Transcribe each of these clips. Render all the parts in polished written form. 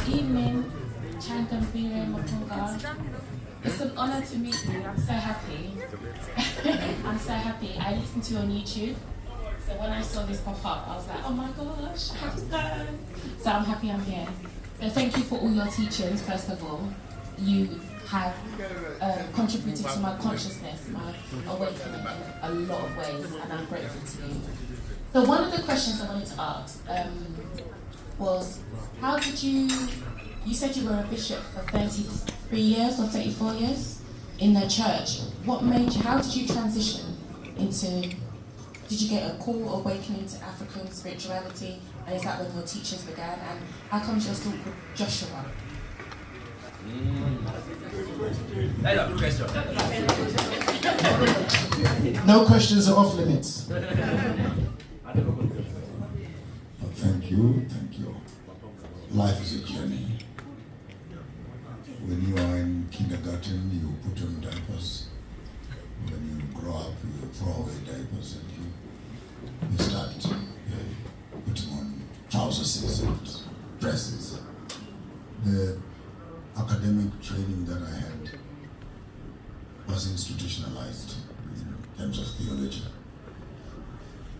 evening, Changambire Maponga. It's an honor to meet you. I'm so happy. I'm so happy. I listened to you on YouTube. So when I saw this pop up, I was like, oh my gosh, I have to go. So I'm happy I'm here. So thank you for all your teachings, first of all. You have contributed to my consciousness, my awakening in a lot of ways, and I'm grateful to you. So one of the questions I wanted to ask was, how did you said you were a bishop for 33 years or 34 years in the church. What made you, how did you transition into, did you get a call awakening to African spirituality? And is that when your teachings began? And how come you're still called Joshua? That's a good question. No questions are off limits. Thank you. Life is a journey. When you are in kindergarten, you put on diapers. When you grow up, you throw away diapers and you start putting on trousers and dresses. The academic training that I had was institutionalized in terms of theology.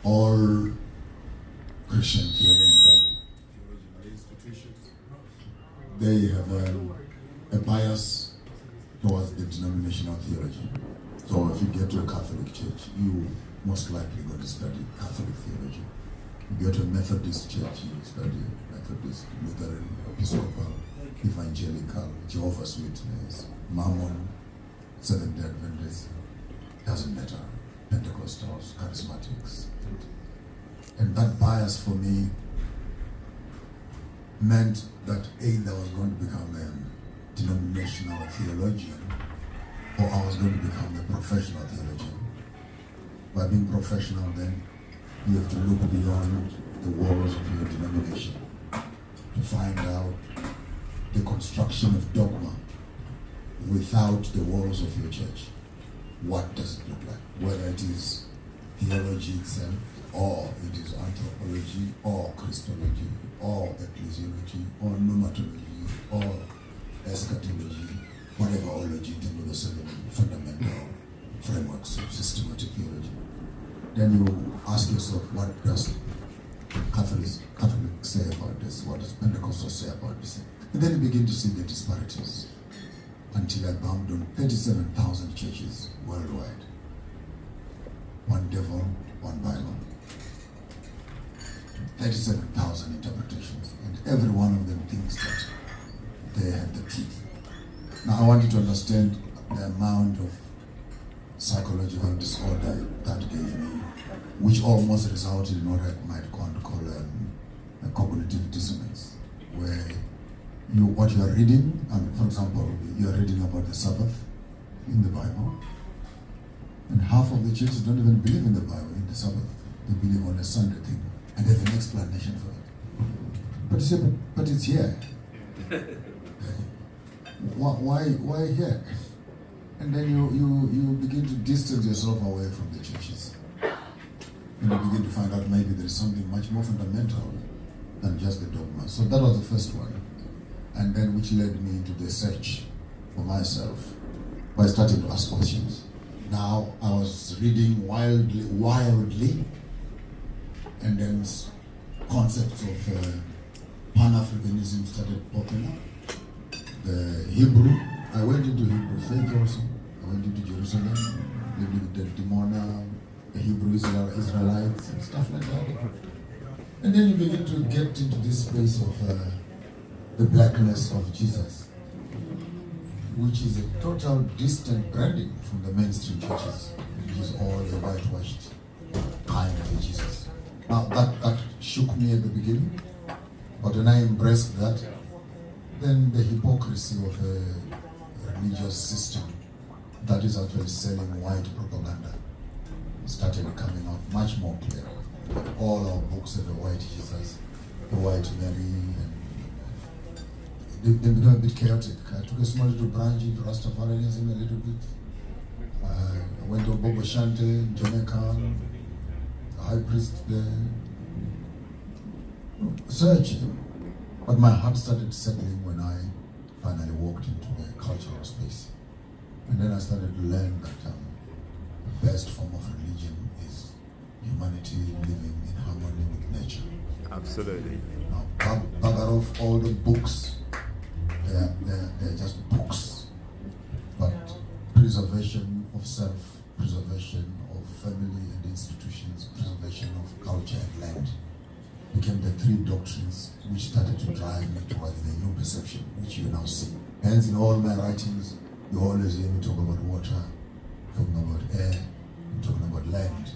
All Christian theological institutions, they have a bias towards the denominational theology. So if you get to a Catholic church, you most likely going to study Catholic theology. You go to a Methodist church, you study Methodist, Lutheran, Episcopal, Evangelical, Jehovah's Witness, Mormon, Seventh-day Adventist, doesn't matter, Pentecostals, Charismatics. And that bias for me meant that either I was going to become a denominational theologian or I was going to become a professional theologian. By being professional, then you have to look beyond the walls of your denomination to find out the construction of dogma without the walls of your church. What does it look like? Whether it is theology itself, or it is anthropology, or Christology, or ecclesiology, or pneumatology, or eschatology, whatever ology, the seven fundamental frameworks of systematic theology. Then you ask yourself, what does Catholics say about this? What does Pentecostals say about this? And then you begin to see the disparities until I bound on 37,000 churches worldwide. One devil, one Bible. 37,000 interpretations, and every one of them thinks that they have the teeth. Now I want you to understand the amount of psychological disorder that gave me, which almost resulted in what I might call a cognitive dissonance, where what you are reading, for example, you are reading about the Sabbath in the Bible, and half of the churches don't even believe in the Bible, in the Sabbath. They believe on a Sunday thing, and there's an explanation for it. But you say, but it's here. Why here? And then you begin to distance yourself away from the churches. And you begin to find out maybe there is something much more fundamental than just the dogma. So that was the first one. And then which led me into the search for myself by starting to ask questions. Now I was reading wildly, and then concepts of Pan-Africanism started popping up. The Hebrew, I went into Hebrew faith also. I went into Jerusalem, lived with the Dimona, the Hebrew Israelites, and stuff like that. And then you begin to get into this space of the blackness of Jesus, which is a total distant branding from the mainstream churches, which is all the whitewashed kind of Jesus. Now that shook me at the beginning, but when I embraced that, then the hypocrisy of a religious system that is actually selling white propaganda started coming out much more clear. All our books have a white Jesus, the white Mary, and they become a bit chaotic. I took a small little branch into Rastafarianism a little bit. I went to Bobo Shante in Jamaica, the high priest there, searching. But my heart started settling when I finally walked into the cultural space. And then I started to learn that the best form of religion is humanity living in harmony with nature. Absolutely. Now, bugger off all the books. They're just books. But preservation of self, preservation of family and institutions, preservation of culture and land became the three doctrines which started to drive me towards the new perception, which you now see. Hence, in all my writings, you always hear me talk about water, talking about air, talking about land,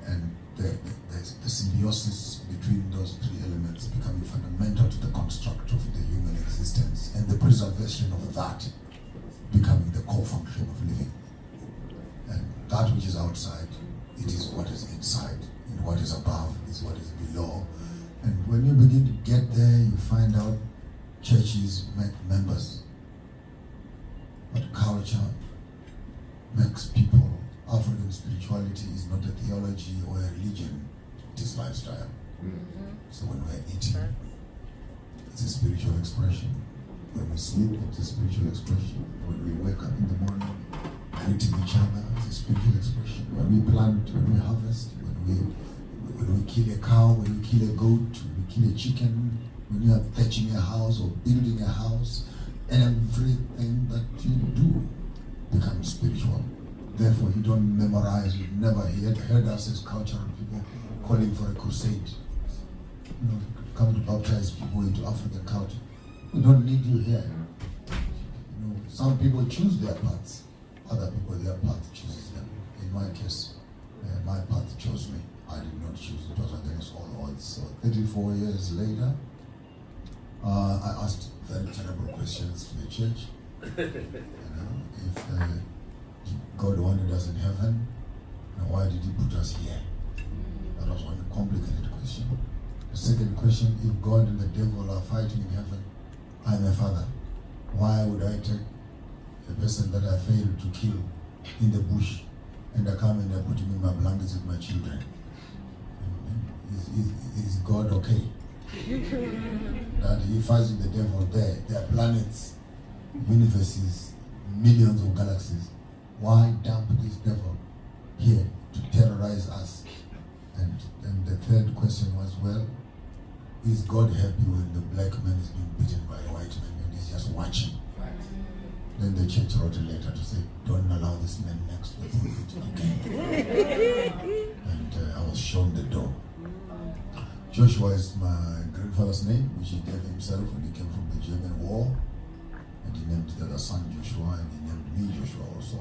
and the symbiosis between those three elements becoming fundamental to the construct of the human existence, and the preservation of that becoming the core function of living. And that which is outside, it is what is inside, and what is above is what is below. And when you begin to get there, you find out churches make members, but culture makes people. African spirituality is not a theology or a religion, it is lifestyle. So when we're eating, it's a spiritual expression. When we sleep, it's a spiritual expression. When we wake up in the morning, greeting each other, it's a spiritual expression. When we plant, when we harvest, when we kill a cow, when we kill a goat, when we kill a chicken, when you are thatching a house or building a house, everything that you do becomes spiritual. Therefore, you don't memorize, you've never heard us as cultural people calling for a crusade. You know, come to baptize people into African culture. We don't need you here. You know, some people choose their paths, other people their path chooses them. In my case, my path chose me. I did not choose, it was against all odds. So 34 years later, I asked very terrible questions to the church. You know, if God wanted us in heaven, why did he put us here? That was one complicated question. The second question, if God and the devil are fighting in heaven, I'm a father. Why would I take the person that I failed to kill in the bush and I come and I put him in my blankets with my children? Is God okay? That he fights with the devil there. There are planets, universes, millions of galaxies. Why dump this devil here to terrorize us? And the third question was, well, is God happy when the black man is being beaten by a white man and he's just watching? Then the church wrote a letter to say, don't allow this man next to the pulpit again. And I was shown the door. Joshua is my grandfather's name, which he gave himself when he came from the German war. And he named the other son Joshua, and he named me Joshua also.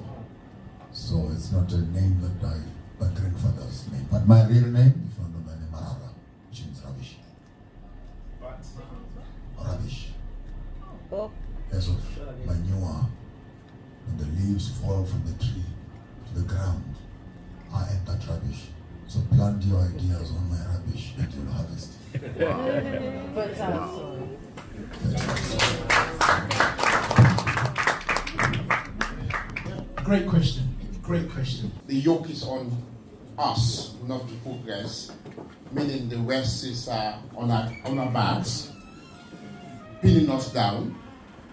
So it's not a name that my grandfather's name. But my real name, if you know my name, Marara, which means rubbish. Rubbish. As of manure, when the leaves fall from the tree to the ground, I am that rubbish. So plant your ideas on my rubbish and you'll harvest. Great question. Great question. The yoke is on us, not to progress, meaning the West is on our backs, pinning us down.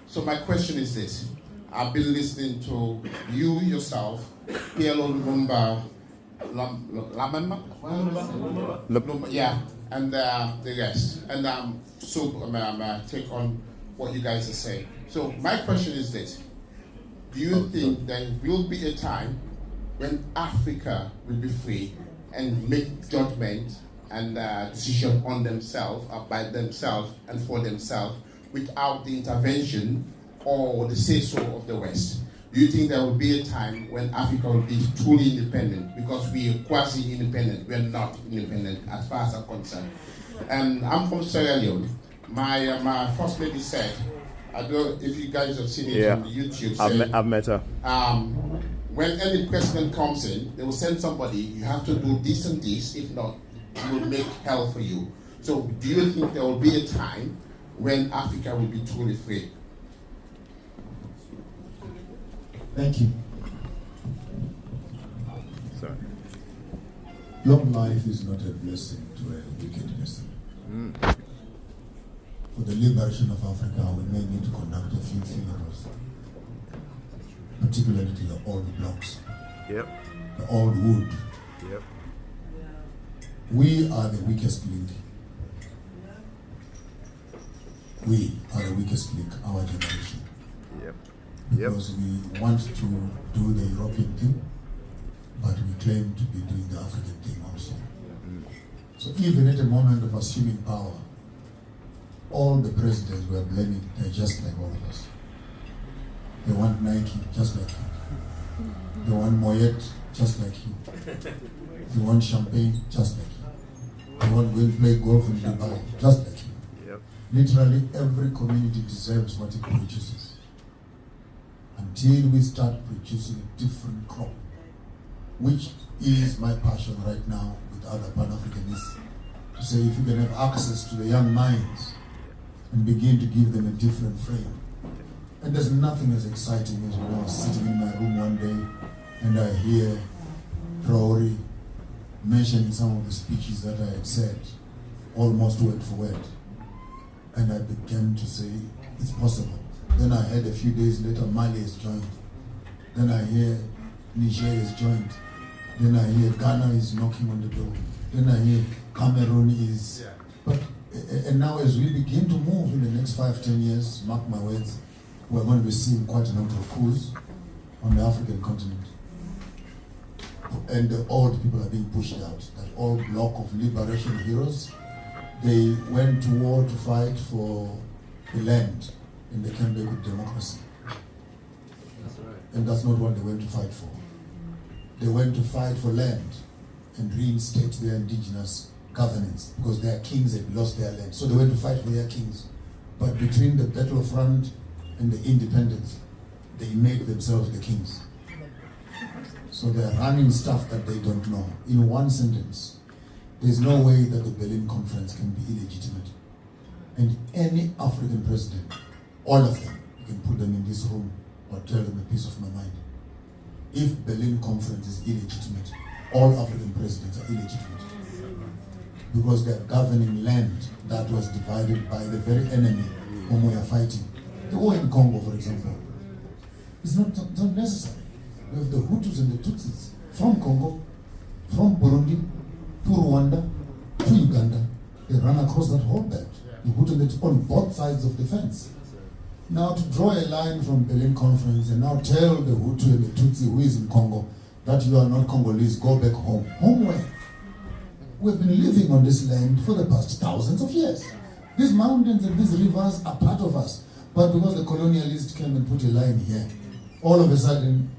So my question is this. I've been listening to you yourself, PLO Lumumba, yeah, and the rest. And take on what you guys are saying. So my question is this. Do you think there will be a time when Africa will be free and make judgment and decision on themselves, by themselves and for themselves, without the intervention or the say-so of the West? Do you think there will be a time when Africa will be truly independent? Because we are quasi-independent, we are not independent as far as I'm concerned. And I'm from Sierra Leone. My first lady said, I don't know if you guys have seen it on YouTube. I've met her. When any president comes in, they will send somebody, you have to do this and this, if not, it will make hell for you. So do you think there will be a time when Africa will be truly free? Thank you. Long life is not a blessing to a wicked person. For the liberation of Africa, we may need to conduct a few funerals, particularly to the old blocks, Yep. the old wood. Yep. We are the weakest link. We are the weakest link, our generation. Yep. Yep. Because we want to do the European thing, but we claim to be doing the African thing also. So even at the moment of assuming power, all the presidents were blaming, they're just like all of us. They want Nike, just like you. They want Moet, just like you. They want champagne, just like you. They want to play golf in Dubai, just like you. Yep. Literally every community deserves what it produces. Until we start producing a different crop, which is my passion right now with other Pan-Africanists, to say if you can have access to the young minds and begin to give them a different frame. And there's nothing as exciting as when I was sitting in my room one day and I hear Traore mentioning some of the speeches that I had said, almost word for word. And I began to say, it's possible. Then I heard a few days later, Mali has joined. Then I hear Niger has joined. Then I hear Ghana is knocking on the door. Then I hear Cameroon is... But and now as we begin to move in the next 5-10 years, mark my words, we're going to be seeing quite a number of coups on the African continent. And the old people are being pushed out. That old block of liberation heroes, they went to war to fight for the land and they came back with democracy. That's right. And that's not what they went to fight for. They went to fight for land and reinstate their indigenous governance because their kings had lost their land. So they went to fight for their kings. But between the battlefront and the independence, they made themselves the kings. So they're running stuff that they don't know. In one sentence, there's no way that the Berlin Conference can be illegitimate. And any African president, all of them, you can put them in this room or tell them a piece of my mind. If Berlin Conference is illegitimate, all African presidents are illegitimate. Because they're governing land that was divided by the very enemy whom we are fighting. The war in Congo, for example, is not necessary. We have the Hutus and the Tutsis from Congo, from Burundi, to Rwanda, to Uganda. They run across that whole belt. The Hutu on both sides of the fence. Now to draw a line from Berlin Conference and now tell the Hutu and the Tutsi who is in Congo that you are not Congolese, go back home. Home where? We've been living on this land for the past thousands of years. These mountains and these rivers are part of us. But because the colonialist came and put a line here, all of a sudden,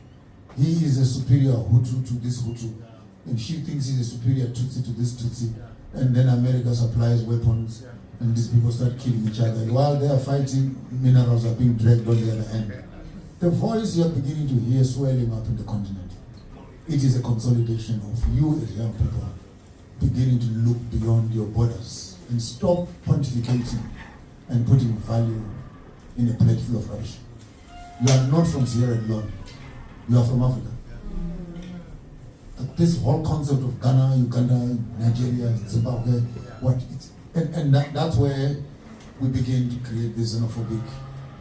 he is a superior Hutu to this Hutu. And she thinks he's a superior Tutsi to this Tutsi. And then America supplies weapons. And these people start killing each other. And while they are fighting, minerals are being dragged on the other end. The voice you are beginning to hear swelling up in the continent. It is a consolidation of you as young people beginning to look beyond your borders and stop pontificating and putting value in a plate full of rubbish. You are not from Sierra Leone. You are from Africa. This whole concept of Ghana, Uganda, Nigeria, Zimbabwe, that's where we begin to create this xenophobic,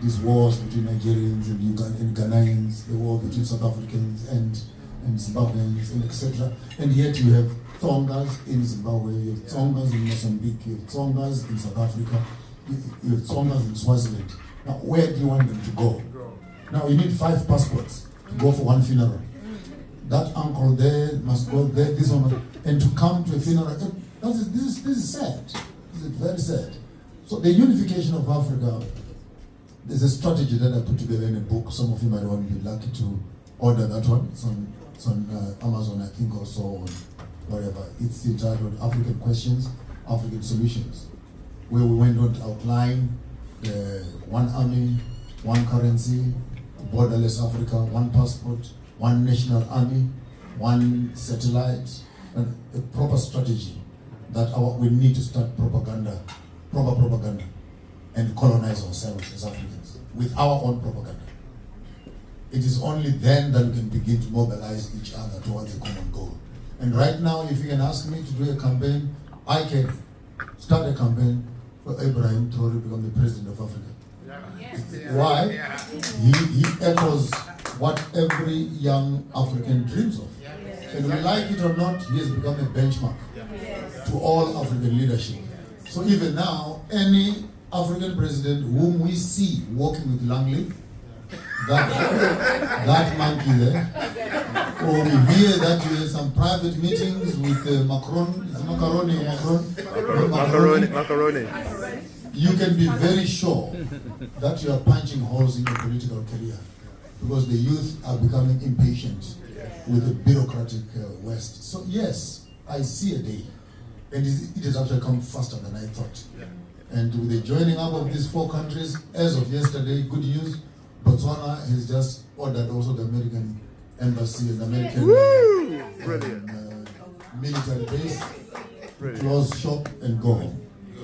these wars between Nigerians and Ghanaians, the war between South Africans and Zimbabweans, and etc. And yet you have Tsongas in Zimbabwe, you have Tsongas in Mozambique, you have Tsongas in South Africa, you have Tsongas in Swaziland. Now, where do you want them to go? Now, you need 5 passports to go for one funeral. That uncle there must go there, this one, and to come to a funeral. This is sad. This is very sad. So the unification of Africa, there's a strategy that I put together in a book. Some of you might want to be lucky to order that one. It's on Amazon, I think, also, or whatever. It's entitled African Questions, African Solutions, where we went on to outline one army, one currency, borderless Africa, one passport, one national army, one satellite, and a proper strategy that we need to start propaganda, proper propaganda, and colonize ourselves as Africans with our own propaganda. It is only then that we can begin to mobilize each other towards a common goal. And right now, if you can ask me to do a campaign, I can start a campaign for Ibrahim Traore to become the president of Africa. Why? He echoes what every young African dreams of. And we like it or not, he has become a benchmark to all African leadership. So even now, any African president whom we see walking with Langley, that monkey there, or we hear that you have some private meetings with Macron, is it Macaroni or Macron? Macaroni. You can be very sure that you are punching holes in your political career because the youth are becoming impatient with the bureaucratic West. So yes, I see a day, and it has actually come faster than I thought. And with the joining up of these 4 countries, as of yesterday, good news, Botswana has just ordered also the American embassy and American military base, close shop and go home.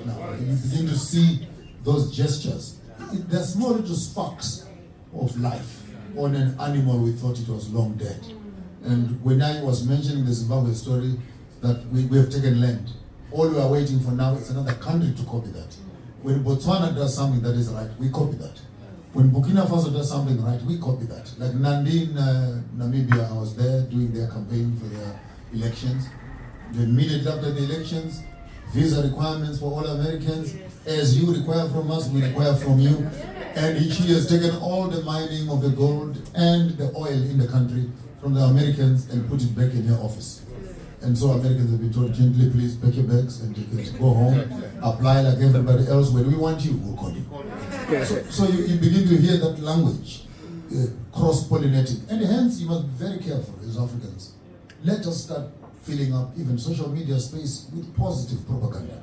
Now, you begin to see those gestures. They're small little sparks of life on an animal we thought it was long dead. And when I was mentioning the Zimbabwe story, that we have taken land, all we are waiting for now is another country to copy that. When Botswana does something that is right, we copy that. When Burkina Faso does something right, we copy that. Like Nandi in Namibia, I was there doing their campaign for their elections. Immediately after the elections, visa requirements for all Americans, as you require from us, we require from you. And he has taken all the mining of the gold and the oil in the country from the Americans and put it back in their office. And so Americans have been told gently, please pack your bags and go home, apply like everybody else. When we want you, we'll call you. So you begin to hear that language, cross-pollinating. And hence, you must be very careful as Africans. Let us start filling up even social media space with positive propaganda.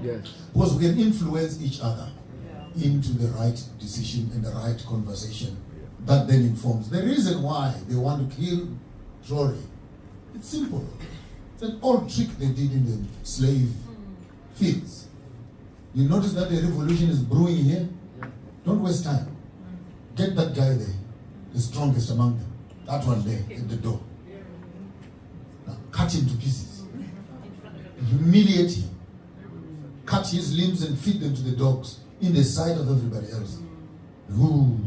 Yes. Because we can influence each other into the right decision and the right conversation that then informs. The reason why they want to kill Traore, it's simple. It's an old trick they did in the slave fields. You notice that the revolution is brewing here? Don't waste time. Get that guy there, the strongest among them. That one there at the door. Now cut him to pieces. Humiliate him. Cut his limbs and feed them to the dogs in the sight of everybody else. Ooh.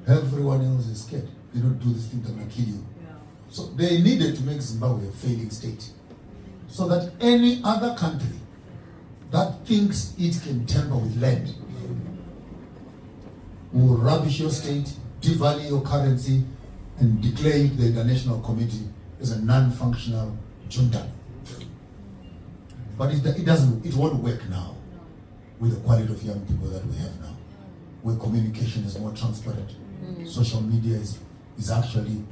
Everyone else is scared. They don't do this thing that will kill you. So they needed to make Zimbabwe a failing state. So that any other country that thinks it can tamper with land will rubbish your state, devalue your currency, and declare you to the international community as a non-functional junta. But it won't work now with the quality of young people that we have now, where communication is more transparent. Social media is actually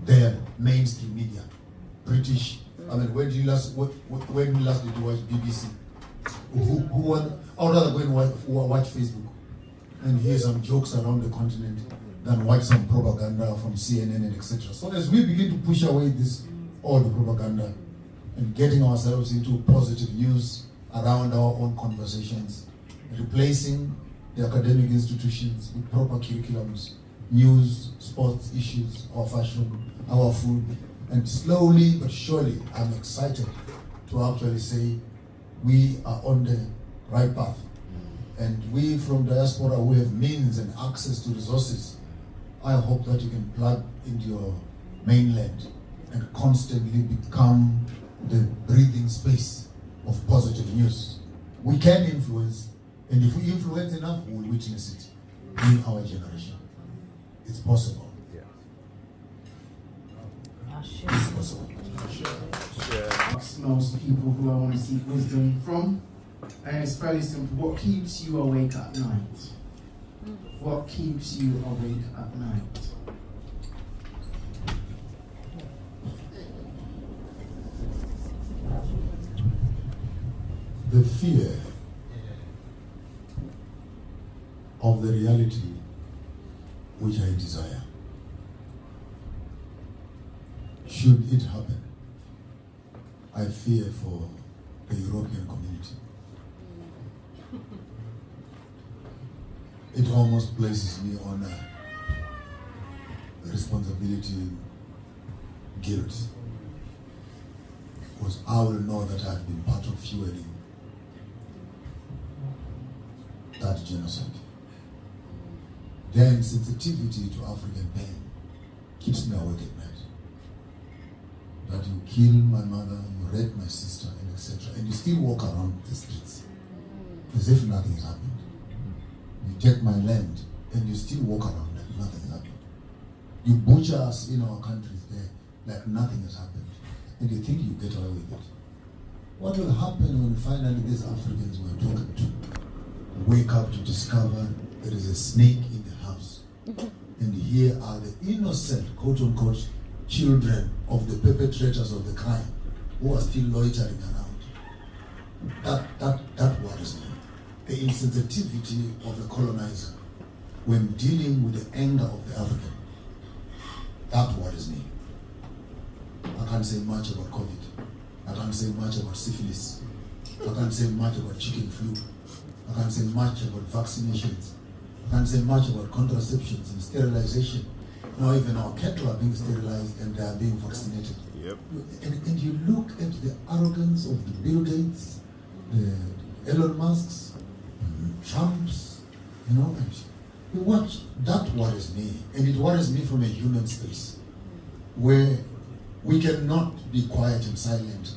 their mainstream media. British, I mean, when did you last did you watch BBC? I would rather go and watch Facebook and hear some jokes around the continent than watch some propaganda from CNN and etc. So as we begin to push away all the propaganda and getting ourselves into positive news around our own conversations, replacing the academic institutions with proper curriculums, news, sports issues, our fashion, our food, and slowly but surely, I'm excited to actually say we are on the right path. And we from diaspora who have means and access to resources, I hope that you can plug into your mainland and constantly become the breathing space of positive news. We can influence, and if we influence enough, we will witness it in our generation. It's possible. It's possible. Most people who I want to seek wisdom from, and it's fairly simple. What keeps you awake at night? What keeps you awake at night? The fear of the reality which I desire. Should it happen, I fear for the European community. It almost places me on a responsibility, guilt. because I will know that I've been part of fueling that genocide. Then sensitivity to African pain keeps me awake at night. That you kill my mother, you rape my sister, and etc. And you still walk around the streets as if nothing has happened. You take my land and you still walk around like nothing has happened. You butcher us in our countries there like nothing has happened. And you think you get away with it. What will happen when finally these Africans we're talking to wake up to discover there is a snake in the house? And here are the innocent, quote-unquote, children of the perpetrators of the crime who are still loitering around. That worries me. The insensitivity of the colonizer when dealing with the anger of the African. That worries me. I can't say much about COVID. I can't say much about syphilis. I can't say much about chicken flu. I can't say much about vaccinations. I can't say much about contraceptions and sterilization. Now even our cattle are being sterilized and they are being vaccinated. Yep. And you look at the arrogance of the Bill Gates, the Elon Musks, Trumps, and you watch, that worries me. And it worries me from a human space where we cannot be quiet and silent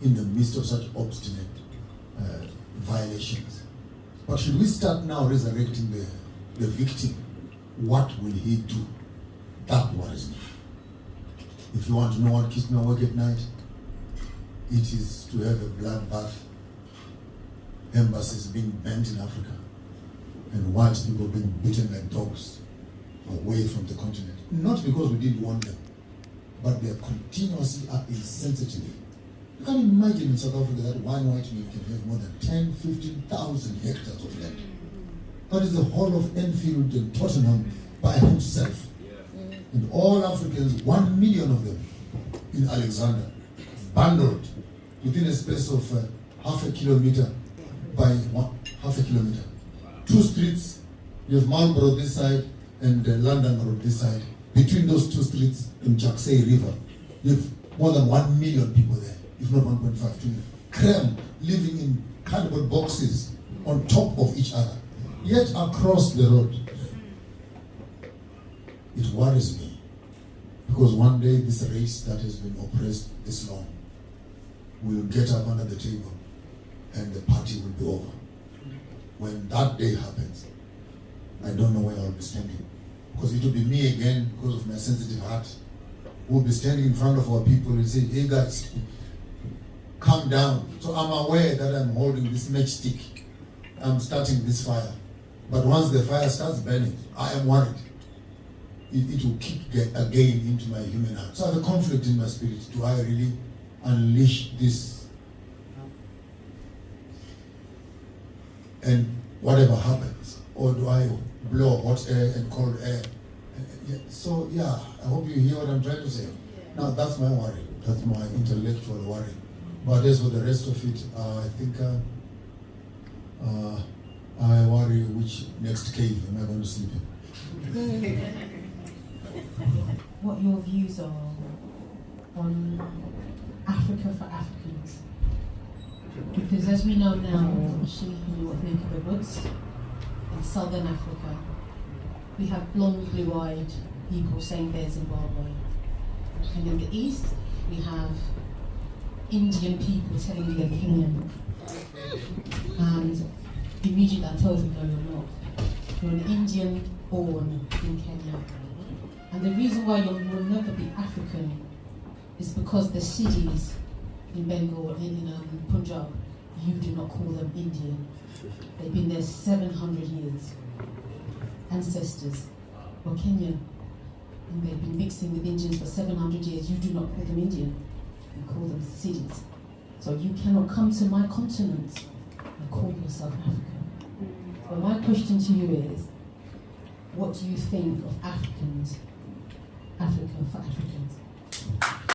in the midst of such obstinate violations. But should we start now resurrecting the victim? What will he do? That worries me. If you want to know what keeps me awake at night, it is to have a bloodbath, embassies being burnt in Africa, and white people being beaten like dogs away from the continent. Not because we didn't want them, but they continuously are insensitive. You can imagine in South Africa that one white man can have more than 10, 15,000 hectares of land. That is the whole of Enfield and Tottenham by himself. And all Africans, 1 million of them in Alexander, bundled within a space of half a kilometer by half a kilometer. 2 streets, you have Marlborough this side and London Road this side. Between those 2 streets in Jaksay River, you have more than 1 million people there, if not 1.5 million. Creme living in cardboard boxes on top of each other. Yet across the road, it worries me, because one day this race that has been oppressed this long will get up under the table and the party will be over. When that day happens, I don't know where I'll be standing, because it will be me again, because of my sensitive heart, who will be standing in front of our people and say, hey guys, calm down. So I'm aware that I'm holding this matchstick, I'm starting this fire, but once the fire starts burning, I am worried. It will kick again into my human heart. So I have a conflict in my spirit. Do I really unleash this? And whatever happens, or do I blow hot air and cold air? So yeah, I hope you hear what I'm trying to say. Now that's my worry. That's my intellectual worry. But as for the rest of it, I think I worry which next cave am I going to sleep in. What your views are on Africa for Africans. Because as we know now, especially in your neck of the woods, in southern Africa, we have blonde, blue-eyed people saying they're Zimbabwe. And in the east, we have Indian people telling they're Kenyan. And immediately that tells them, no, you're not. You're an Indian born in Kenya. And the reason why you will never be African is because the cities in Bengal, in Punjab, you do not call them Indian. They've been there 700 years. Ancestors were Kenyan, and they've been mixing with Indians for 700 years. You do not call them Indian, you call them cities. So you cannot come to my continent and call yourself African. But my question to you is, what do you think of Africans, Africa for Africans?